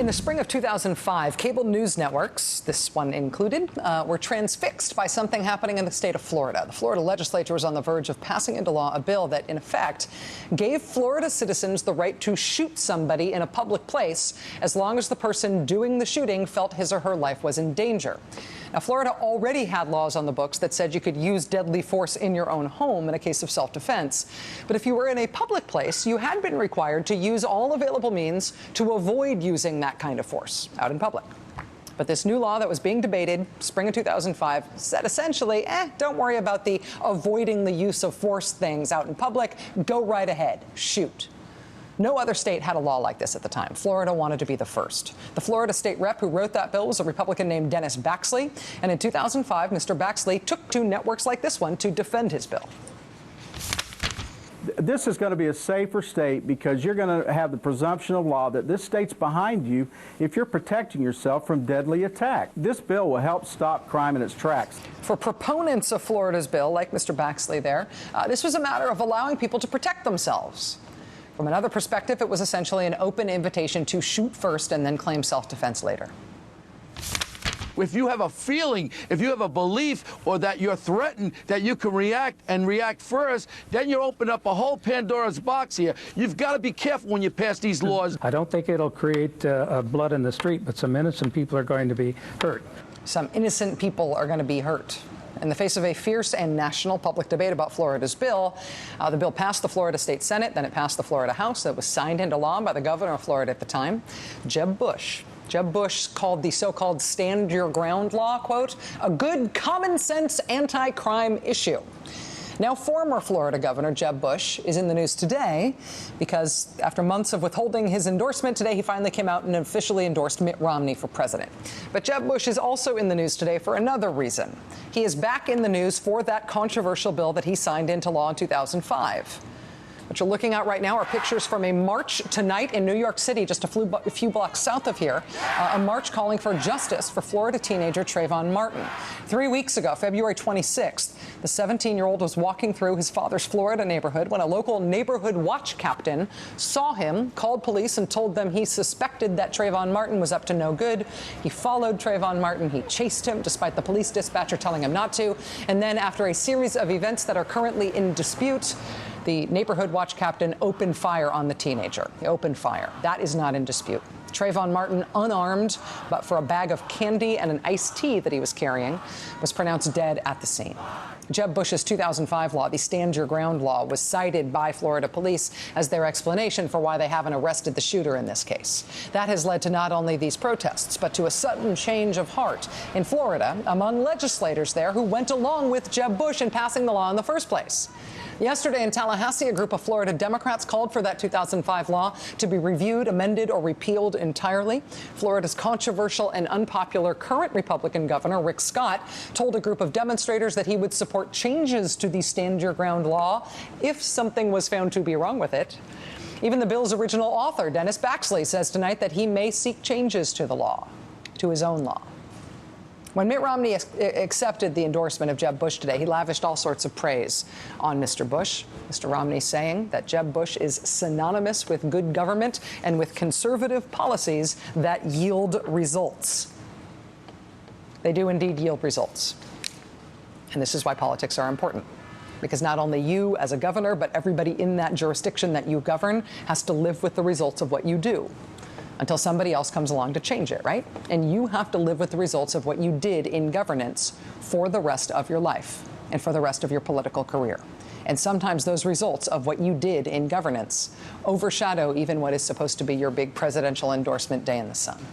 In the spring of 2005, cable news networks, this one included, were transfixed by something happening in the state of Florida. The Florida legislature was on the verge of passing into law a bill that, in effect, gave Florida citizens the right to shoot somebody in a public place as long as the person doing the shooting felt his or her life was in danger. Now, Florida already had laws on the books that said you could use deadly force in your own home in a case of self-defense. But if you were in a public place, you had been required to use all available means to avoid using that kind of force out in public. But this new law that was being debated, spring of 2005, said essentially, don't worry about the avoiding the use of force things out in public. Go right ahead. Shoot. No other state had a law like this at the time. Florida wanted to be the first. The Florida state rep who wrote that bill was a Republican named Dennis Baxley. And in 2005, Mr. Baxley took to networks like this one to defend his bill. This is going to be a safer state because you're going to have the presumption of law that this state's behind you if you're protecting yourself from deadly attack. This bill will help stop crime in its tracks. For proponents of Florida's bill, like Mr. Baxley there, this was a matter of allowing people to protect themselves. From another perspective, it was essentially an open invitation to shoot first and then claim self-defense later. If you have a feeling, if you have a belief, or that you're threatened, that you can react first, then you open up a whole Pandora's box here. You've got to be careful when you pass these laws. I don't think it'll create blood in the street, but some innocent people are going to be hurt. Some innocent people are going to be hurt. In the face of a fierce and national public debate about Florida's bill, the bill passed the Florida State Senate, then it passed the Florida House. It was signed into law by the governor of Florida at the time, Jeb Bush. Jeb Bush called the so-called stand your ground law, quote, a good common sense anti-crime issue. Now, former Florida Governor Jeb Bush is in the news today because after months of withholding his endorsement, today he finally came out and officially endorsed Mitt Romney for president. But Jeb Bush is also in the news today for another reason. He is back in the news for that controversial bill that he signed into law in 2005. What you're looking at right now are pictures from a march tonight in New York City, just a few blocks south of here, a march calling for justice for Florida teenager Trayvon Martin. 3 weeks ago, February 26th, the 17-year-old was walking through his father's Florida neighborhood when a local neighborhood watch captain saw him, called police, and told them he suspected that Trayvon Martin was up to no good. He followed Trayvon Martin. He chased him, despite the police dispatcher telling him not to. And then, after a series of events that are currently in dispute, the neighborhood watch captain opened fire on the teenager. He opened fire. That is not in dispute. Trayvon Martin, unarmed, but for a bag of candy and an iced tea that he was carrying, was pronounced dead at the scene. Jeb Bush's 2005 law, the Stand Your Ground law, was cited by Florida police as their explanation for why they haven't arrested the shooter in this case. That has led to not only these protests, but to a sudden change of heart in Florida among legislators there who went along with Jeb Bush in passing the law in the first place. Yesterday in Tallahassee, a group of Florida Democrats called for that 2005 law to be reviewed, amended, or repealed entirely. Florida's controversial and unpopular current Republican governor, Rick Scott, told a group of demonstrators that he would support changes to the Stand Your Ground law if something was found to be wrong with it. Even the bill's original author, Dennis Baxley, says tonight that he may seek changes to the law, to his own law. When Mitt Romney accepted the endorsement of Jeb Bush today, he lavished all sorts of praise on Mr. Bush. Mr. Romney saying that Jeb Bush is synonymous with good government and with conservative policies that yield results. They do indeed yield results. And this is why politics are important. Because not only you as a governor, but everybody in that jurisdiction that you govern has to live with the results of what you do, until somebody else comes along to change it, right? And you have to live with the results of what you did in governance for the rest of your life and for the rest of your political career. And sometimes those results of what you did in governance overshadow even what is supposed to be your big presidential endorsement day in the sun.